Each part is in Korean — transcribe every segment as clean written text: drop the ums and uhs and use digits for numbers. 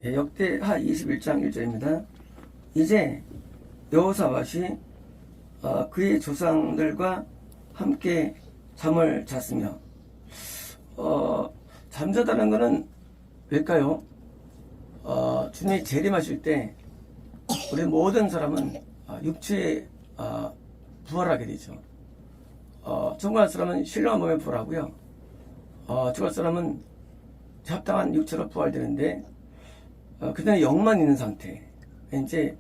역대하 21장 1절입니다. 이제 여호사밧이 그의 조상들과 함께 잠을 잤으며 잠자다는 것은 왜일까요? 주님이 재림하실 때 우리 모든 사람은 육체에 부활하게 되죠. 정말 사람은 신령한 몸에 부활하고요. 죽을 사람은 합당한 육체로 부활되는데 그전에 영만 있는 상태. 이제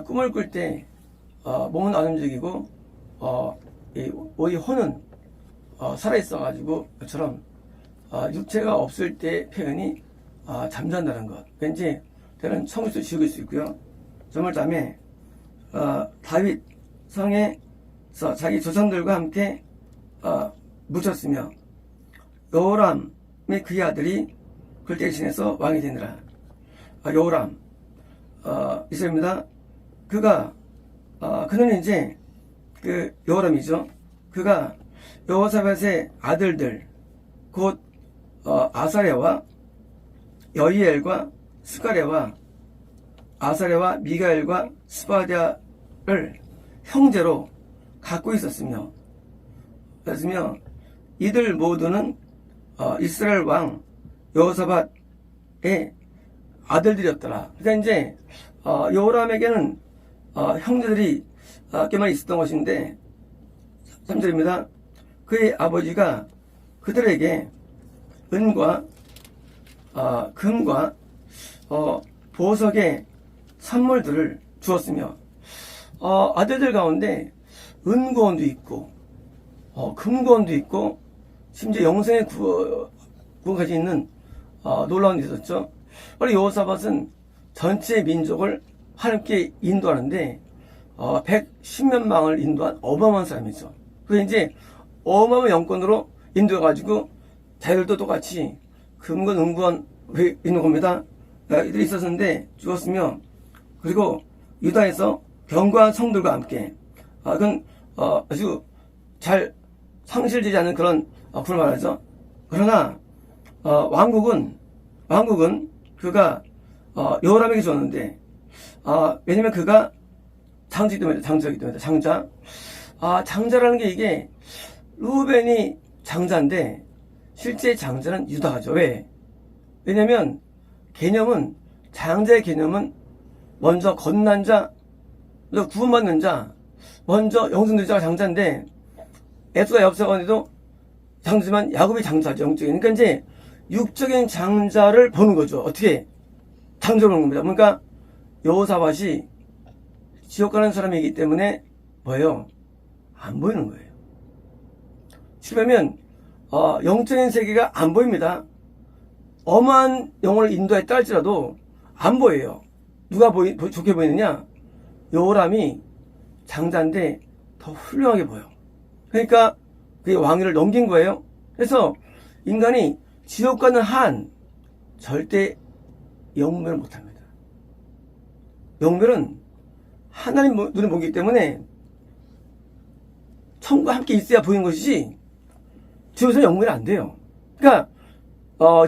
꿈을 꿀 때 몸은 안 움직이고 이 혼은 살아있어가지고 그처럼 육체가 없을 때 표현이 잠잔다는 것. 왠지 때는 청수도 지우고 수 있고요. 정말 다음에 다윗 성에서 자기 조상들과 함께 묻혔으며 여호람이 그의 아들이 그를 대신해서 왕이 되느라. 여호람 이스라엘입니다. 그는 이제 여호람이죠. 그가 여호사밧의 아들들 곧 아사랴와 여이엘과 스가랴와 아사랴와 미가엘과 스바랴를 형제로 갖고 있었으며 이들 모두는 이스라엘 왕 여호사밧의 아들들이었더라. 그러니까 이제 여호람에게는 형제들이 꽤만 있었던 것인데 3절입니다. 그의 아버지가 그들에게 은과 금과 보석의 선물들을 주었으며 아들들 가운데 은고원도 있고 금고원도 있고 심지어 영생의 구원까지 있는 놀라운 일이 있었죠. 원래 여호사밧은 전체 민족을 하나님께 인도하는데 110몇 망을 인도한 어마어마한 사람이죠. 그래서 이제 어마어마한 영권으로 인도해가지고 자기들도 똑같이 금권 은권 있는 겁니다. 이들이 있었는데 죽었으며 그리고 유다에서 견고한 성들과 함께 그건 아주 잘 상실되지 않는 그런 구를 말하죠. 그러나 왕국은 그가 여호람에게 줬는데 왜냐면 그가 장자이기 때문에 장자라는 게 이게 루벤이 장자인데 실제 장자는 유다죠. 왜? 왜냐면 장자의 개념은 먼저 거듭난 자, 구원받는 자, 먼저 영생된 자가 장자인데 에스가 엽사관에도 장자지만 야곱이 장자죠. 영적인. 그러니까 이제 육적인 장자를 보는 거죠. 어떻게? 장자를 보는 겁니다. 그러니까 여호사밧이 지옥 가는 사람이기 때문에 뭐예요? 안 보이는 거예요. 그러면 영적인 세계가 안 보입니다. 엄한 영혼을 인도했다 할지라도 안 보여요. 누가 좋게 보이느냐? 여호람이 장자인데 더 훌륭하게 보여. 그러니까 그게 왕위를 넘긴 거예요. 그래서 인간이 지옥 가는 한 절대 영멸을 못합니다. 영멸은 하나님 눈에 보기 때문에 천국과 함께 있어야 보이는 것이지 지옥에서는 영멸이 안 돼요. 그러니까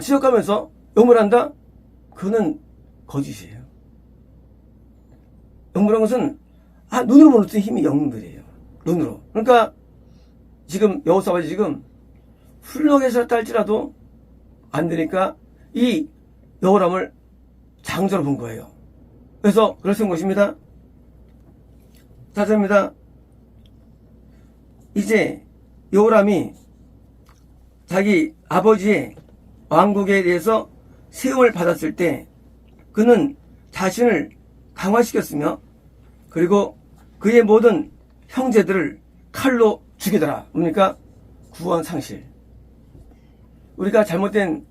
지옥 가면서 영멸한다? 그거는 거짓이에요. 영멸한 것은 눈으로 보는 힘이 영멸이에요. 눈으로. 그러니까 지금 여호사밧이 지금 훌륭하게 살았다 할지라도 안 되니까 이 여호람을 장자로 본 거예요. 그래서 그렇게 것입니다. 자자입니다. 이제 여호람이 자기 아버지의 왕국에 대해서 세움을 받았을 때 그는 자신을 강화시켰으며 그리고 그의 모든 형제들을 칼로 죽이더라. 뭡니까? 구원 상실. 우리가 잘못된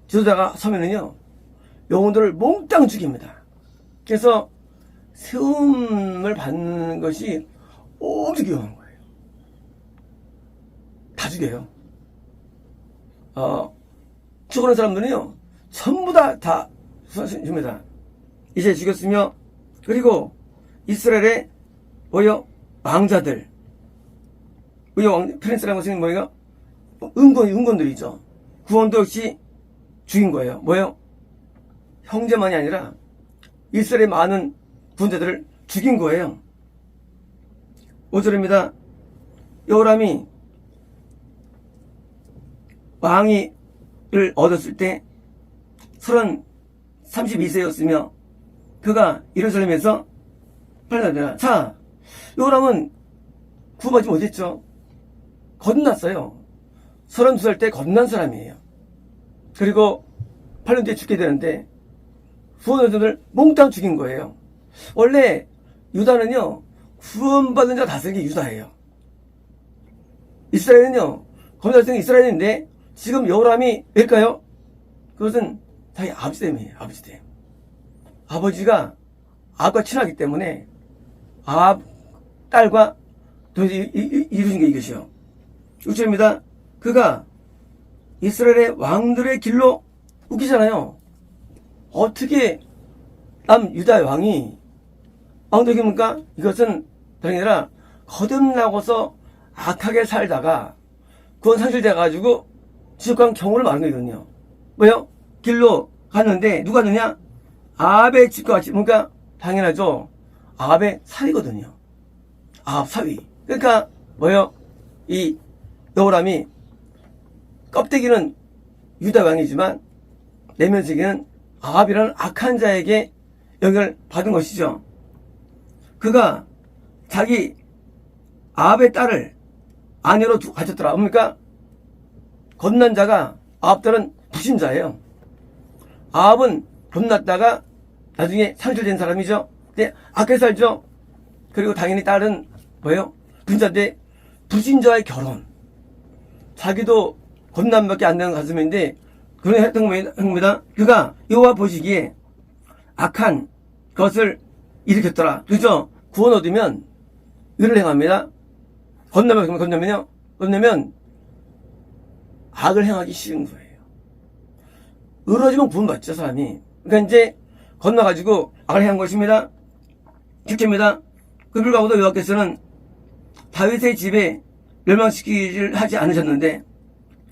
지도자가 서면은요 영혼들을 몽땅 죽입니다. 그래서 세움을 받는 것이 엄청 위험한 거예요. 다 죽여요. 죽어는 사람들은요 전부 다 죽입니다. 이제 죽였으며 그리고 이스라엘의 왕자들 프린스라는 것은 뭐예요? 은권들이죠. 구원도 역시 죽인 거예요. 뭐예요? 형제만이 아니라 이스라엘의 많은 군대들을 죽인 거예요. 5절입니다. 여호람이 왕위를 얻었을 때 32세였으며 그가 예루살렘에서 팔려나더라. 자, 여호람은 구원받지 못했죠. 거듭났어요. 32살 때 거듭난 사람이에요. 그리고 8년 뒤에 죽게 되는데 구원받은 몽땅 죽인 거예요. 원래 유다는요, 구원받은 자가 다스리는 게 유다예요. 이스라엘은요, 거듭났을 때 이스라엘인데 지금 여호람이 왜일까요? 그것은 자기 아버지 때문이에요. 아버지 때문에. 아버지가 아합과 친하기 때문에 아합 딸과 이루어진 게 이것이요. 6절입니다. 그가 이스라엘의 왕들의 길로 웃기잖아요. 어떻게 유다의 왕들의 길입니까? 이것은 다른 게 아니라 거듭나고서 악하게 살다가 구원 상실돼가지고 지옥간 경우를 말하는 거거든요. 뭐요? 길로 갔는데 누가 되냐? 아합의 집과 같이. 그러니까 당연하죠. 아합의 사위거든요. 아합 사위. 그러니까 뭐요? 이 여호람이 껍데기는 유다 왕이지만 내면적인 아합이라는 악한 자에게 영향을 받은 것이죠. 그가 자기 아합의 딸을 아내로 가졌더라. 뭡니까? 거듭난 자가 아합 딸은 불신자예요. 아합은 거듭났다가 나중에 상실된 사람이죠. 근데 악하게 살죠. 그리고 당연히 딸은 뭐예요? 불신자인데 불신자의 결혼. 자기도 거듭남밖에 안 되는 가슴인데 그런 했던 겁니다. 그가 여호와 보시기에 악한 것을 일으켰더라. 그죠? 구원 얻으면 의를 행합니다. 건너면 악을 행하기 싫은 거예요. 의로워지면 구원받죠, 사람이. 그러니까 이제 건너가지고 악을 행한 것입니다. 7절입니다. 그 불가고도 여호와께서는 다윗의 집에 멸망시키질 하지 않으셨는데,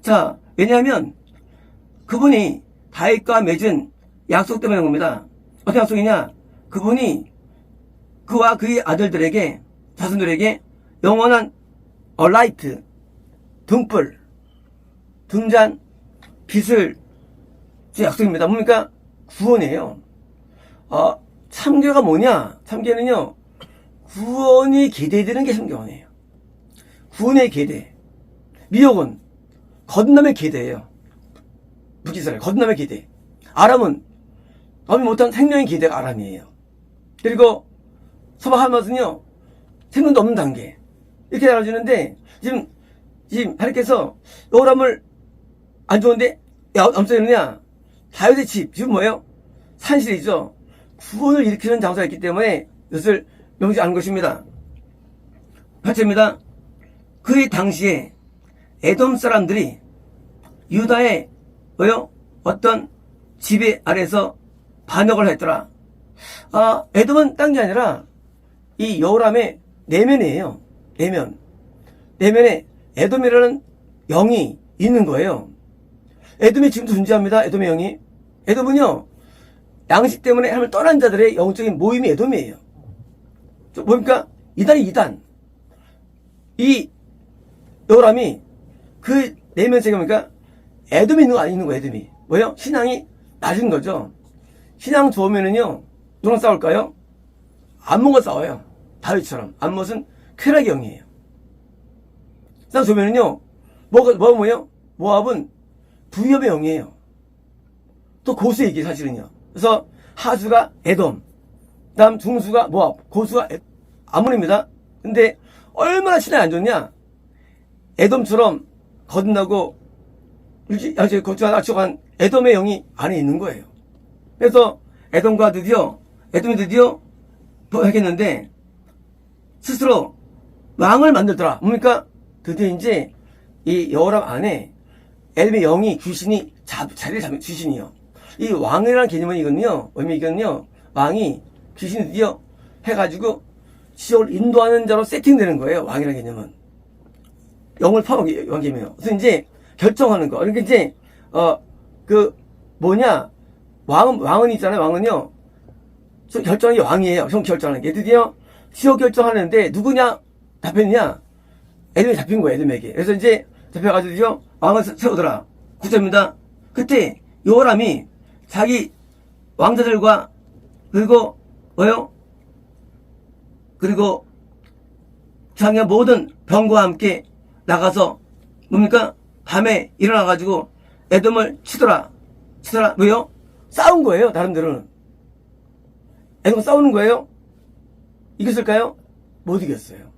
자, 왜냐하면 그분이 다윗과 맺은 약속 때문에 그런 겁니다. 어떤 약속이냐? 그분이 그와 그의 아들들에게, 자손들에게 영원한 라이트, 등불, 등잔, 빛을 약속입니다. 뭡니까? 구원이에요. 참교가 뭐냐? 참교는요, 구원이 계대되는 게 참교원이에요. 구원의 계대. 미혹은 거듭남의 계대예요. 북이스라엘 거듭남의 계대. 아람은 남이 못한 생명의 계대가 아람이에요. 그리고 서방 하마스는요, 생명도 없는 단계. 이렇게 나눠지는데 지금 하나님께서 여호람을 안 좋은데 암살했느냐? 다윗의 집 지금 뭐예요? 산실이죠. 구원을 일으키는 장소가 있기 때문에 이것을 명시하는 것입니다. 8절입니다. 그의 당시에 에돔 사람들이 유다의 뭐요? 어떤 지배 아래서 반역을 했더라. 에돔은 딴 게 아니라 이 여호람의 내면이에요. 내면에 에돔이라는 영이 있는 거예요. 에돔이 지금도 존재합니다. 에돔의 영이. 에돔은요, 양식 때문에 하나님을 떠난 자들의 영적인 모임이 에돔이에요. 뭡니까? 이단. 이 여호람이 그 내면 세계 뭡니까? 에돔이 있는 거 아니 있는 거예요, 에돔이. 뭐예요? 신앙이 낮은 거죠. 신앙 좋으면은요, 누구랑 싸울까요? 암몬과 싸워요. 다윗처럼. 암몬은 쾌락의 영이에요. 신앙 좋으면은요, 뭐예요? 모압은 부위협의 영이에요. 또 고수의 얘기 사실은요. 그래서 하수가 에돔, 다음 중수가 모압, 고수가 암몬입니다. 근데 얼마나 신앙이 안 좋냐? 에돔처럼 거듭나고 거쳐간 에돔의 영이 안에 있는 거예요. 그래서 에돔이 드디어 하겠는데 스스로 왕을 만들더라. 뭡니까? 드디어 이제 이 여호람 안에 에돔의 영이 귀신이 자리를 잡는 귀신이요. 이 왕이라는 개념은 이거는요, 왕이 귀신이 드디어 해가지고 지옥을 인도하는 자로 세팅되는 거예요. 왕이라는 개념은. 영을 파악하는 왕개념이에요. 그래서 이제 결정하는 거. 그러니까 이제, 왕은 있잖아요. 왕은요. 결정이 왕이에요. 형 결정하는 게. 드디어 시호 결정하는데 누구냐? 잡혔냐? 에돔이 잡힌 거예요. 에돔에게. 그래서 이제 잡혀가지고 드디어 왕을 세우더라. 9절입니다. 그때 요람이 자기 왕자들과 그리고 뭐요? 그리고 자기가 모든 병과 함께 나가서 뭡니까? 밤에 일어나가지고 에돔을 치더라. 왜요? 싸운 거예요. 나름대로는. 에돔 싸우는 거예요? 이겼을까요? 못 이겼어요.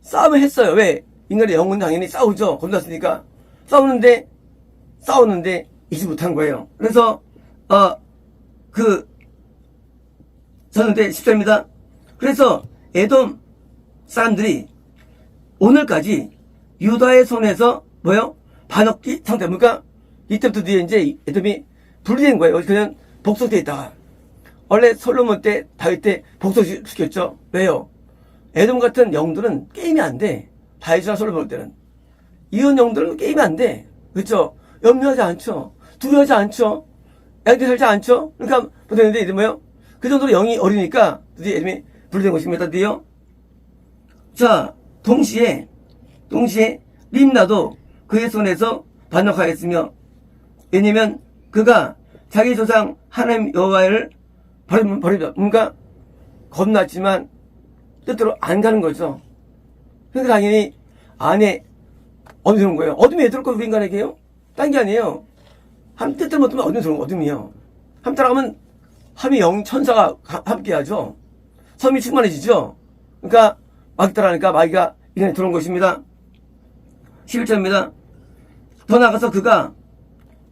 싸움을 했어요. 왜? 인간의 영혼은 당연히 싸우죠. 겁났으니까. 싸우는데 이기지 못한 거예요. 그래서 저는데 10절입니다. 그래서 에돔 사람들이 오늘까지 유다의 손에서 뭐요? 반역기 상태. 뭡니까? 이때부터 뒤에 이제 에돔이 분리된 거예요. 그냥 복속돼 있다가. 원래 솔로몬 때, 다윗 때 복속시켰죠. 왜요? 에돔 같은 영들은 게임이 안 돼. 다윗이나 솔로몬 때는. 이런 영들은 게임이 안 돼. 그렇죠? 염려하지 않죠. 두려워하지 않죠. 애들 살지 않죠. 그러니까 보냈는데 이제 뭐요? 그 정도로 영이 어리니까 드디어 에돔이 분리된 것입니다. 드디어. 자, 동시에 림나도 그의 손에서 반역하였으며, 왜냐면 그가 자기 조상 하나님 여호와를 버리다. 뭔가 겁났지만 뜻대로 안 가는 거죠. 그러니까 당연히 안에 어둠이 들어온 거예요. 어둠이 왜 들어올 거 우리 인간에게요? 딴 게 아니에요. 한 뜻대로 못하면 어둠이 들어온 거 어둠이요. 함 따라가면 함이 영 천사가 함께하죠. 섬이 충만해지죠. 그러니까 마귀 따라하니까 마귀가 인간에 들어온 것입니다. 11절입니다. 더 나아가서 그가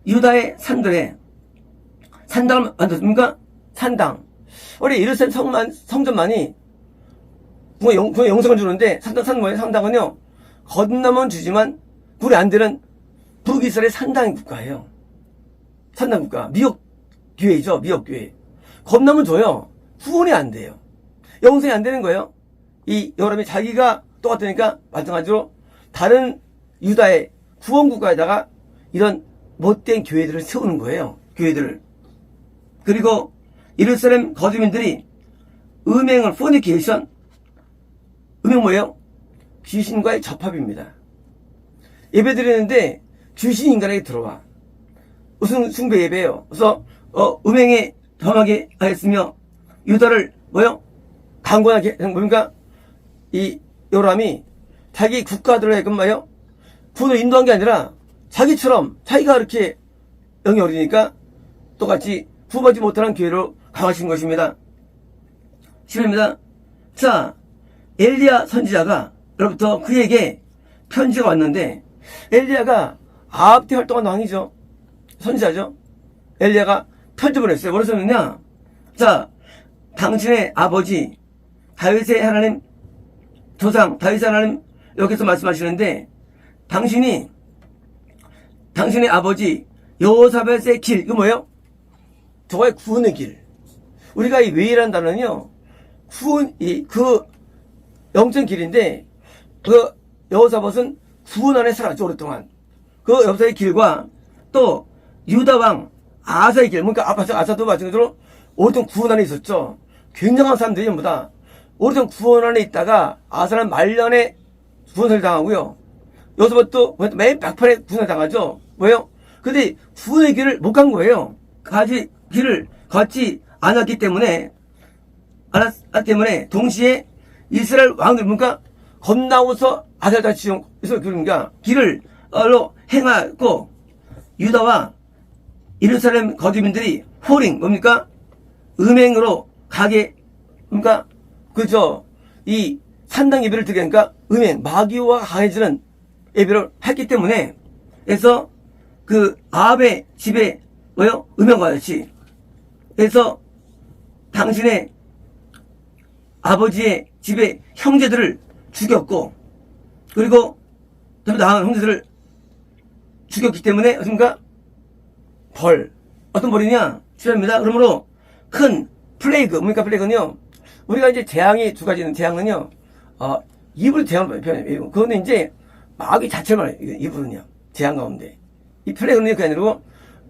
유다의 산들에 산당을 만들었습니까? 산당. 원래 예루살렘 성전만이 그거 영성을 주는데 산당은요 건너면 주지만 굴이 안 되는 북이스라엘 산당 국가예요. 산당 국가. 미역 교회죠. 미역 교회. 건너면 줘요. 후원이 안 돼요. 영성이 안 되는 거예요. 이 여러분이 자기가 똑같으니까 마찬가지로 다른 유다의 후원 국가에다가 이런 못된 교회들을 세우는 거예요. 교회들을. 그리고 예루살렘 거주민들이 음행을 포니케이션. 음행 뭐예요? 귀신과의 접합입니다. 예배 드리는데 귀신 인간에게 들어와. 무슨 숭배 예배예요. 그래서 음행에 범하게 하였으며 유다를 뭐요? 강권하게 뭡니까? 이 요람이 자기 국가들을 해금 뭐요? 구원을 인도한 게 아니라 자기처럼 자기가 그렇게 영이 어리니까 똑같이 구원받지 못하는 기회로 강하신 것입니다. 10입니다. 자, 엘리야 선지자가 로부터 그에게 편지가 왔는데 엘리야가 아합 때 활동한 왕이죠. 선지자죠. 엘리야가 편지 보냈어요. 뭐라고 썼느냐? 자, 당신의 아버지 다윗의 하나님 조상 다윗의 하나님 여기서 말씀하시는데 당신의 아버지 여호사밧의 길 이거 뭐예요? 저거의 구원의 길. 우리가 이 외이라는 단어는요 그 영적 길인데 그 여호사밧은 구원 안에 살았죠. 오랫동안 그 여호사밧의 길과 또 유다왕 아사의 길, 그러니까 아사도 마찬가지로 오랫동안 구원 안에 있었죠. 굉장한 사람들이 전부 다 오랫동안 구원 안에 있다가 아사는 말년에 구원을 당하고요. 여호사밧도 맨 막판에 구원을 당하죠. 왜요? 근데 구원의 길을 못 간 거예요. 길을 걷지 않았기 때문에 동시에 이스라엘 왕들 뭔가 겁나고서 아사같이 그러니까 길을 행하고 유다와 예루살렘 거주민들이 뭡니까? 음행으로 가게, 그러니까, 이 산당 예배를 드리게 하니까 마귀와 강해지는 예배를 했기 때문에, 그래서 그 아합의 집에, 음행과 같이, 그래서 당신의 아버지의 집에 형제들을 죽였고, 그리고 더 나은 형제들을 죽였기 때문에, 어떻습니까? 어떤 벌이냐? 실합니다. 그러므로 큰 플레이그, 뭡니까 플레이그는요? 우리가 이제 재앙이 두 가지는 재앙은요, 이불 재앙을 표현해요. 그거는 이제 마귀 자체를 말해요. 이불은요. 재앙 가운데. 이 플레이그는 그게 아니고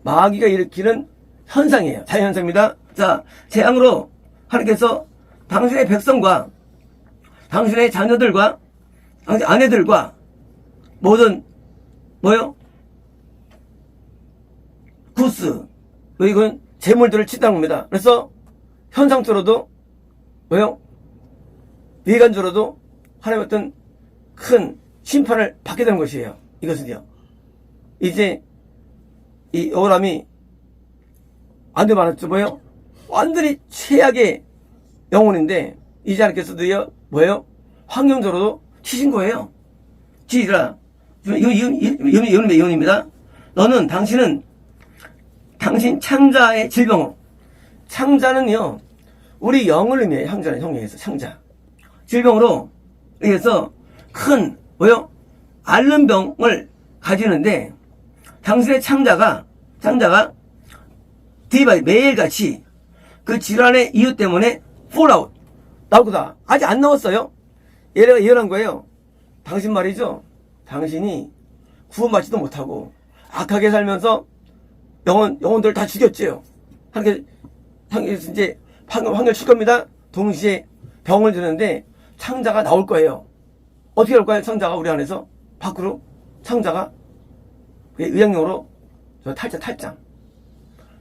마귀가 일으키는 현상이에요. 자연현상입니다. 자, 재앙으로 하나님께서 당신의 백성과 당신의 자녀들과 당신의 아내들과 모든 뭐요? 구스 이건 재물들을 치다는 겁니다. 그래서 현상적으로도 뭐요? 외관적으로도 하나님의 어떤 큰 심판을 받게 되는 것이에요. 이것은요. 이제 이 여호람이 완전히 말했죠. 뭐예요? 완전히 최악의 영혼인데 이제 하나님께서도요. 뭐예요? 환경적으로도 치신 거예요. 치시라. 예언입니다. 너는 당신은 당신 창자의 질병으로 창자는요. 우리 영을 의미해요. 형자는 성경에서 창자. 질병으로 의해서 큰 뭐요? 앓는 병을 가지는데 당신의 창자가 디바이 매일같이 그 질환의 이유 때문에 폴아웃 나오고다. 아직 안 나왔어요. 얘가 예언한 거예요. 당신 말이죠. 당신이 구원받지도 못하고 악하게 살면서 영혼들 다 죽였지요. 하나님께서 이제 환경을 칠 겁니다. 동시에 병을 주는데 창자가 나올 거예요. 어떻게 나올까요? 창자가 우리 안에서 밖으로 창자가 의학용어로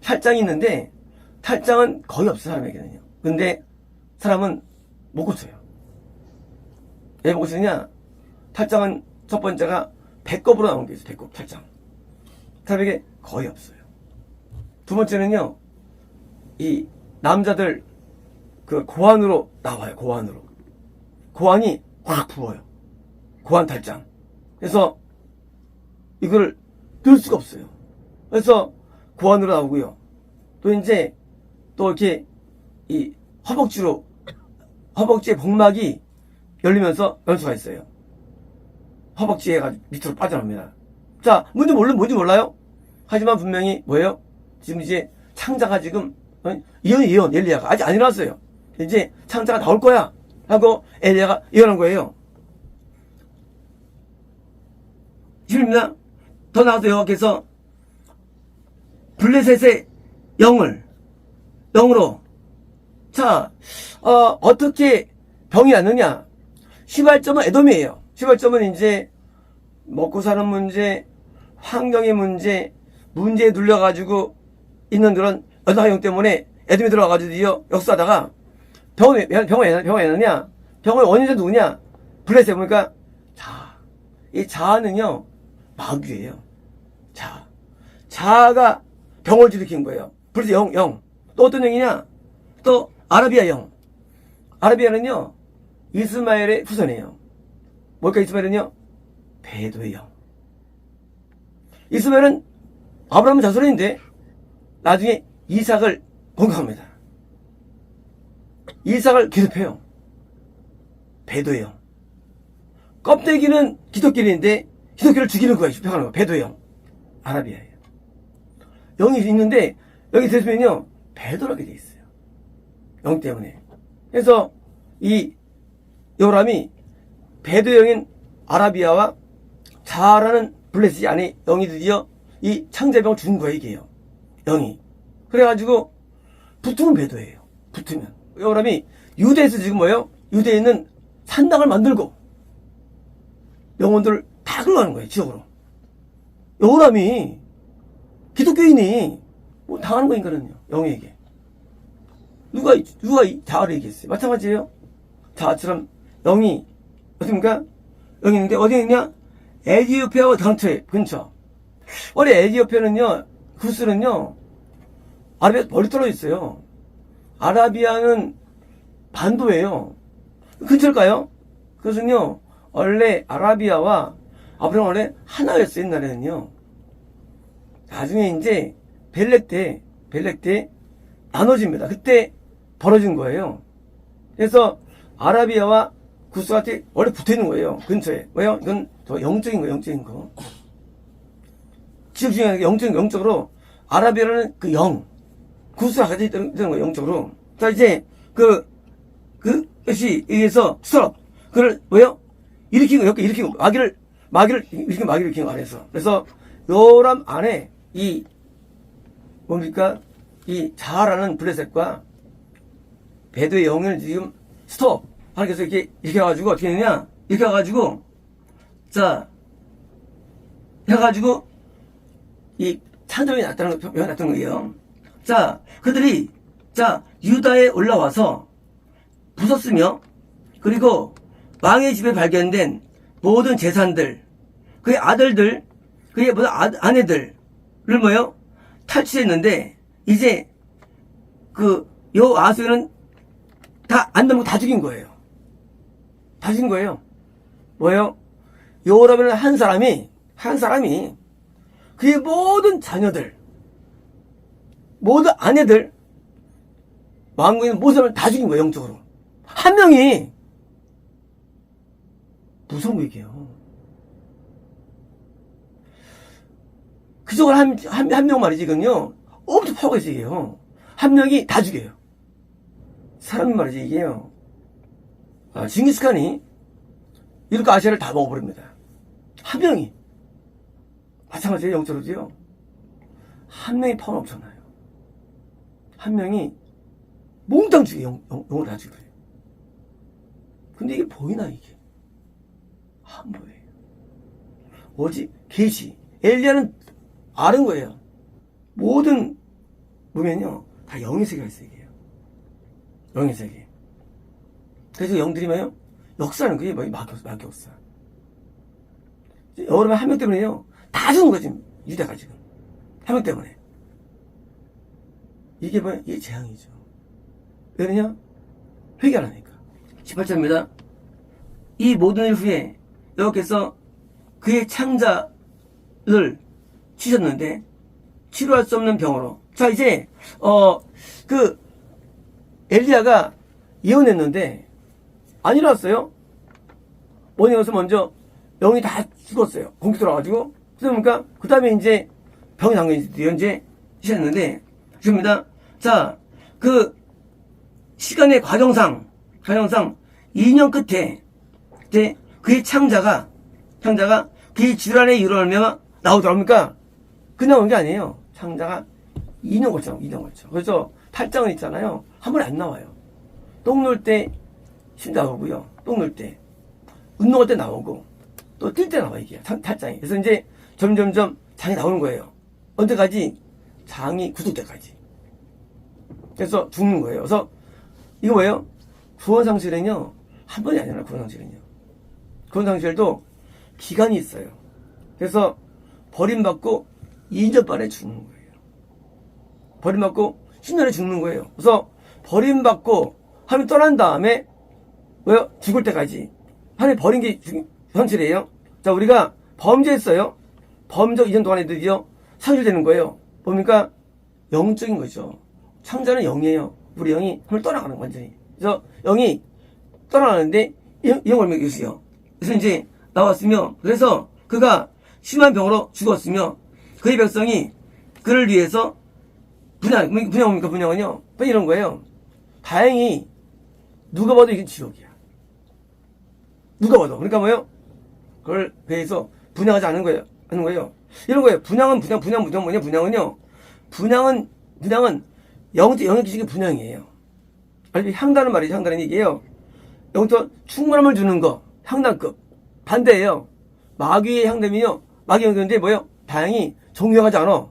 탈장이 있는데 탈장은 거의 없어요. 사람에게는요. 근데 사람은 못 고쳐요. 왜 못 고치느냐? 탈장은 첫 번째가 배꼽으로 나오는 게 있어요. 배꼽 탈장. 사람에게 거의 없어요. 두 번째는요. 이 남자들 그 고환으로 나와요. 고환으로. 고환이 확 부어요. 고환 탈장. 그래서 이걸 들 수가 없어요. 그래서 고환으로 나오고요. 또 이제 또 이렇게 이 허벅지의 복막이 열리면서 연수가 있어요. 허벅지가 밑으로 빠져나옵니다. 자, 뭔지 몰라요? 하지만 분명히 뭐예요? 지금 이제 창자가 지금 예언 엘리야가 아직 안 일어났어요. 이제 창자가 나올 거야 하고 엘리야가 예언한 거예요. 실입니다. 더 나아서 여호와께서 블레셋의 영으로 자 어떻게 병이 났느냐? 시발점은 에돔이에요. 시발점은 이제 먹고 사는 문제, 환경의 문제에 눌려가지고 있는 그런 연상형 때문에 에돔이 들어가가지고 역사하다가 병원에 났느냐? 병원의 원인자 누구냐? 블레셋 보니까 이 자아는요 마귀예요. 자아가 병을 일으킨 거예요. 블레셋 영. 또 어떤 영이냐? 또 아라비아 영. 아라비아는요 이스마엘의 후손이에요. 뭘까 이스마엘은요? 배도의 영. 이스마엘은 아브라함은 자손인데 나중에 이삭을 공격합니다. 이삭을 괴롭혀요. 배도의 영. 껍데기는 기독교인인데 기독교를 죽이는 거예요. 집행하는 거. 배도의 영. 아라비아예요. 영이 있는데 여기 들으면요 배도라게 돼 있어요. 영 때문에. 그래서 이 요람이 배도의 영인 아라비아와 자아라는 블레셋이 안에 영이 드디어 이 창자병을 죽은 거예요. 이게요. 영이. 그래가지고 붙으면 배도예요. 붙으면. 요람이 유대에서 지금 뭐예요? 유대에 있는 산당을 만들고 영혼들을 다 끌어가는 거예요. 지역으로. 요람이 기독교인이 뭐 당하는 거니까는요. 영에게. 누가 자아를 얘기했어요? 마찬가지예요. 자아처럼 영이 어떻습니까? 영이 있는데 어디 있냐? 에티오피아와 근처. 원래 에티오피아는요, 구스는요, 아라비아 멀리 떨어져 있어요. 아라비아는 반도예요. 근처일까요? 그것은요, 원래 아라비아와 아브라함 원래 하나였어요, 옛날에는요. 나중에 이제 벨렉 때 나눠집니다. 그때 벌어진 거예요. 그래서 아라비아와 구스가 원래 붙어 있는 거예요. 근처에. 왜요? 이건 더 영적인 거. 지역 중에 영적으로 아라비아라는 그 영, 구스가 가지고 있다는 거예요. 영적으로. 자, 이제 그것이 의해서 스톱. 그걸 뭐예요? 일으키고 마귀를 일으킨 거 안에서. 그래서 요람 안에 뭡니까? 이 자아라는 블레셋과 배도의 영을 지금 스톱 하나님께서 이렇게 해가지고 어떻게 했느냐, 이렇게 해가지고 자 해가지고 이 창조이 났다는 거예요. 자, 그들이 자 유다에 올라와서 부쉈으며, 그리고 왕의 집에 발견된 모든 재산들, 그의 아들들, 그의 모든 아내들을 뭐요? 탈취했는데, 이제 요 아수에는 다 안 남고 다 죽인 거예요. 다 죽인 거예요. 뭐예요? 요람이라는 한 사람이 그의 모든 자녀들, 모든 아내들, 왕국에 있는 모든 사람을 다 죽인 거예요. 영적으로. 한 명이. 무서운 얘기예요. 그쪽을 한 명 말이지, 이건요. 엄청 파워가 있어, 이게요. 한 명이 다 죽여요. 사람이 말이지, 이게요. 징기스칸이 이렇게 아시아를 다 먹어버립니다. 한 명이. 마찬가지예요, 영적으로도요. 한 명이 파워는 엄청나요. 한 명이 몽땅 죽여요, 영을 다 죽여요. 근데 이게 보이나, 이게? 안 보여요. 오직 계시. 엘리야는 아는 거예요. 모든 보면요, 다 영의 세계가 있어요, 이게요. 영의 세계. 그래서 영들이 뭐예요? 역사는 그게 뭐예요? 막역사. 여러분 한 명 때문에요, 다 죽는 거지, 유대가 지금. 한 명 때문에. 이게 뭐야? 이게 재앙이죠. 왜 그러냐? 회개 안 하니까. 18절입니다. 이 모든 일 후에 여호와께서 그의 창자를 치셨는데 치료할 수 없는 병으로. 자, 이제 엘리야가 예언했는데 안 일어났어요. 뭐냐면서 먼저 영이 다 죽었어요. 공기 돌아가지고. 그러니까 그 다음에 이제 병이 당연히 이제 시작했는데, 좋습니다. 자, 시간의 과정상 2년 끝에 이제 그의 창자가 그의 질환에 일어나며 나오더랍니까? 그냥 온 게 아니에요. 창자가 2년 걸쳐. 그래서 탈장은 있잖아요. 한 번에 안 나와요. 똥 놀 때 심 나오고요. 똥 놀 때. 운동할 때 나오고, 또 뛸 때 나와, 이게. 탈장이. 그래서 이제 점점점 장이 나오는 거예요. 언제까지? 장이 굳을 때까지. 그래서 죽는 거예요. 그래서 이거 뭐예요? 구원상실은요, 한 번이 아니라 구원상실은요. 구원상실도 기간이 있어요. 그래서 버림받고 2년 만에 죽는 거예요. 버림받고 10년에 죽는 거예요. 그래서 버림받고 하나님 떠난 다음에 뭐요? 죽을 때까지 하나님 버린 게 현실이에요. 자, 우리가 범죄했어요. 범죄 2년 동안에 드디어 상실되는 거예요. 뭡니까? 영적인 거죠. 창자는 영이에요. 우리 영이 하나님을 떠나가는 거, 완전히. 그래서 영이 떠나가는데 이 영을 먹였어요. 그래서 이제 나왔으며, 그래서 그가 심한 병으로 죽었으며, 그의 백성이 그를 위해서 분양은요? 이런 거예요. 다행히 누가 봐도 이게 지옥이야. 누가 봐도. 그러니까 뭐예요? 그걸 배에서 분양하지 않는 거예요. 이런 거예요. 분양은 뭐냐? 분양은 영의 기식의 분양이에요. 아니, 향단은 말이죠. 향단은 얘기예요. 영부터 충만함을 주는 거, 향단급. 반대예요. 마귀의 향됨이요. 마귀의 향됨인데 뭐예요? 다행히 존경하지 않아.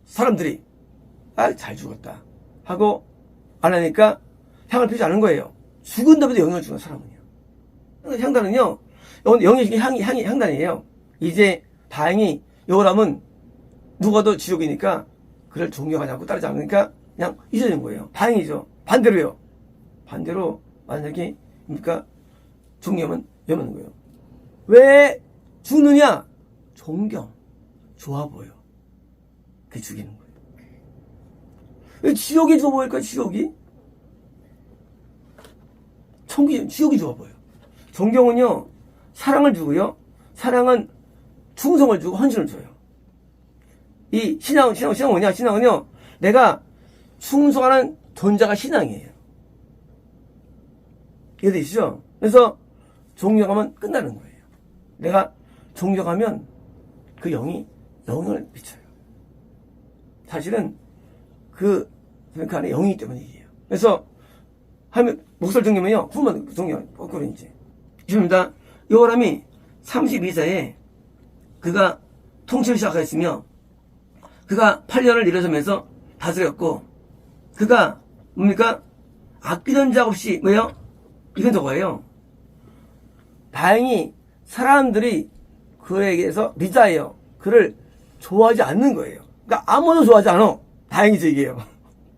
사람들이. 잘 죽었다. 하고 안 하니까 향을 피우지 않은 거예요. 죽은 다음에도 영향을 주는 사람은요. 향단은요, 영의 향단이에요. 이제 다행히 요람은 누가도 지옥이니까 그를 존경하지 않고 따르지 않으니까 그냥 잊어진 거예요. 다행이죠. 반대로요. 반대로 만약에 그러니까 존경하면 위험한 거예요. 왜 죽느냐? 존경. 좋아 보여. 그게 죽이는 거예요. 왜 지옥이 좋아 보일까? 지옥이 좋아 보여. 존경은요, 사랑을 주고요. 사랑은 충성을 주고 헌신을 줘요. 이 신앙은 뭐냐? 신앙은요, 내가 충성하는 존재가 신앙이에요. 이해되시죠? 그래서 존경하면 끝나는 거예요. 내가 존경하면 그 영이 영을 비춰요. 사실은 그 그 안에 영이기 때문에 이게요. 그래서 하면 목소리 정리면요, 후만 정리하면 뽀끄러인지. 좋습니다. 요람이 32세에 그가 통치를 시작했으며 그가 8년을 일어서면서 다스렸고 그가 뭡니까? 아끼던 자 없이 뭐예요? 이건 저거예요. 다행히 사람들이 그에게서 리자예요. 그를 좋아하지 않는 거예요. 그러니까 아무도 좋아하지 않아. 다행이죠 이게요.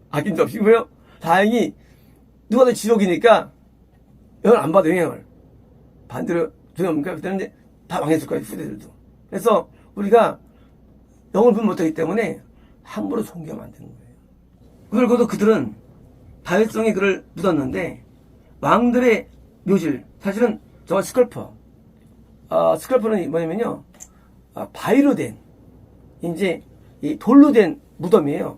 아낀 자 없이 뭐예요? 다행히 누가 더 지옥이니까 영을 안 받아 영향을. 반대로 두렵니까? 그때는 이제 다 망했을 거예요 후대들도. 그래서 우리가 영을 분별 못하기 때문에 함부로 존경하면 안 되는 거예요. 그리고도 그들은 다윗성에 그를 묻었는데 왕들의 묘실 사실은 저 스컬퍼 스컬퍼는 뭐냐면요 바위로 된 이제 이 돌로 된 무덤이에요.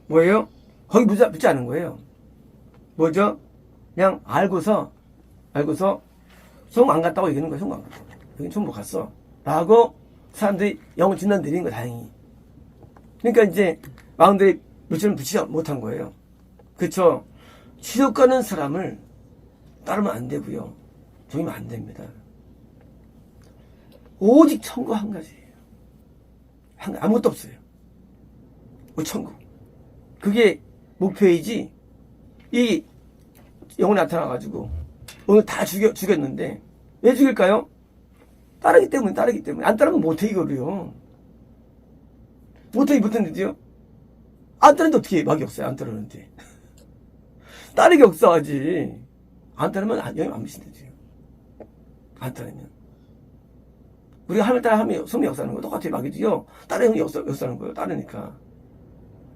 뭐예요? 거기 묻지 않은 거예요. 뭐죠? 그냥 알고서 송 안 갔다고 얘기하는 거예요. 송 안 갔다고. 여긴 좀 못 갔어 라고 사람들이 영을 진단 내리는 거예요. 다행히. 그러니까 이제 왕들이 묘실을 붙이지 못한 거예요. 그쵸? 지옥 가는 사람을 따르면 안 되고요. 종이면 안 됩니다. 오직 천국 한 가지예요. 아무것도 없어요. 천국. 그게 목표이지. 이 영혼이 나타나가지고 오늘 다 죽였는데 왜 죽일까요? 따르기 때문에. 안 따르면 못해 이거를요. 못했는데요. 안 따르는데 어떻게 해? 막이 없어요. 안 따르는데. 따르기 역사하지. 안 따르면 영이 안 미친다지요. 안 따르면. 우리가 하면 따라 하면 성령 역사하는 거 똑같아요. 막이지요. 따르 형이 역사하는 거예요. 따르니까.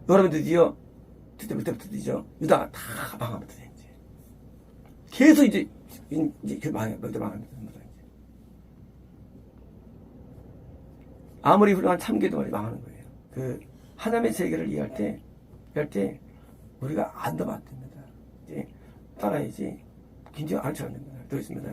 여러분들이요. 그때부터죠. 유다가 다 망합니다. 이제. 계속 이제 망합니다. 아무리 훌륭한 참기도 망하는 거예요. 그 하나님의 세계를 이해할 때 우리가 안 넘어야 됩니다. 이제 따라야지 긴장 안 쳐야 됩니다. 더 있습니다.